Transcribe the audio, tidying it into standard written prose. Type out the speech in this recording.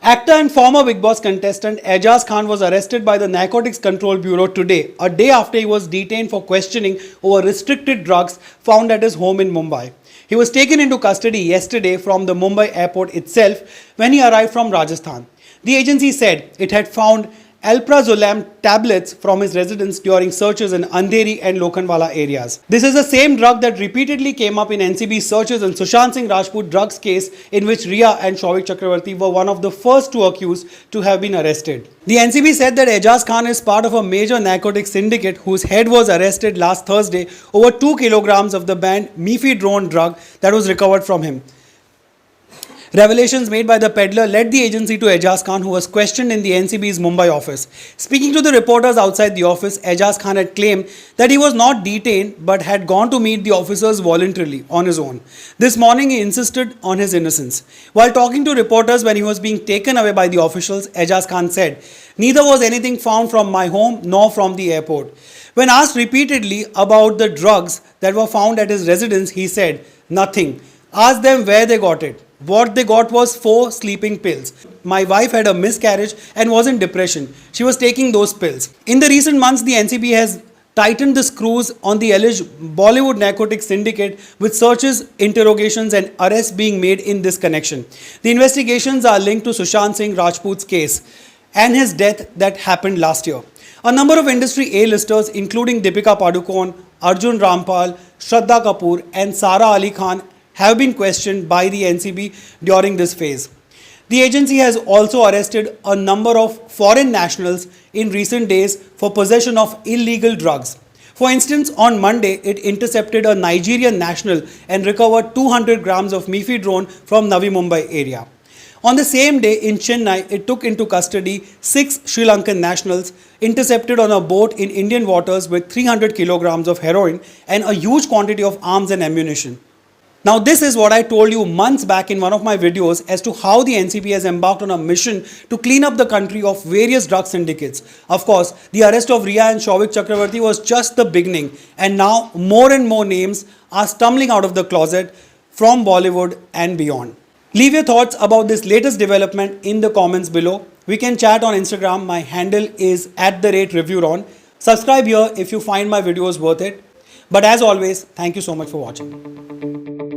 Actor and former Big Boss contestant Aijaz Khan was arrested by the Narcotics Control Bureau today, a day after he was detained for questioning over restricted drugs found at his home in Mumbai. He was taken into custody yesterday from the Mumbai airport itself when he arrived from Rajasthan. The agency said it had found alprazolam tablets from his residence during searches in Andheri and Lokhandwala areas. This is the same drug that repeatedly came up in NCB searches in Sushant Singh Rajput drugs case, in which Riya and Shouvik Chakravarti were one of the first two accused to have been arrested. The NCB said that Aijaz Khan is part of a major narcotics syndicate whose head was arrested last Thursday over 2 kilograms of the banned methadone drug that was recovered from him. Revelations made by the peddler led the agency to Aijaz Khan, who was questioned in the NCB's Mumbai office. Speaking to the reporters outside the office, Aijaz Khan had claimed that he was not detained but had gone to meet the officers voluntarily on his own. This morning, he insisted on his innocence. While talking to reporters when he was being taken away by the officials, Aijaz Khan said, "Neither was anything found from my home nor from the airport." When asked repeatedly about the drugs that were found at his residence, he said, "Nothing. Ask them where they got it. What they got was 4 sleeping pills. My wife had a miscarriage and was in depression. She was taking those pills." In the recent months, the NCB has tightened the screws on the alleged Bollywood narcotics syndicate, with searches, interrogations and arrests being made in this connection. The investigations are linked to Sushant Singh Rajput's case and his death that happened last year. A number of industry A-listers, including Deepika Padukone, Arjun Rampal, Shraddha Kapoor and Sara Ali Khan, have been questioned by the NCB during this phase. The agency has also arrested a number of foreign nationals in recent days for possession of illegal drugs. For instance, on Monday, it intercepted a Nigerian national and recovered 200 grams of methadone from Navi Mumbai area. On the same day in Chennai, it took into custody 6 Sri Lankan nationals intercepted on a boat in Indian waters with 300 kilograms of heroin and a huge quantity of arms and ammunition. Now, this is what I told you months back in one of my videos as to how the NCB has embarked on a mission to clean up the country of various drug syndicates. Of course, the arrest of Riya and Shouvik Chakravarti was just the beginning, and now more and more names are stumbling out of the closet from Bollywood and beyond. Leave your thoughts about this latest development in the comments below. We can chat on Instagram. My handle is @ReviewRon. Subscribe here if you find my videos worth it. But as always, thank you so much for watching.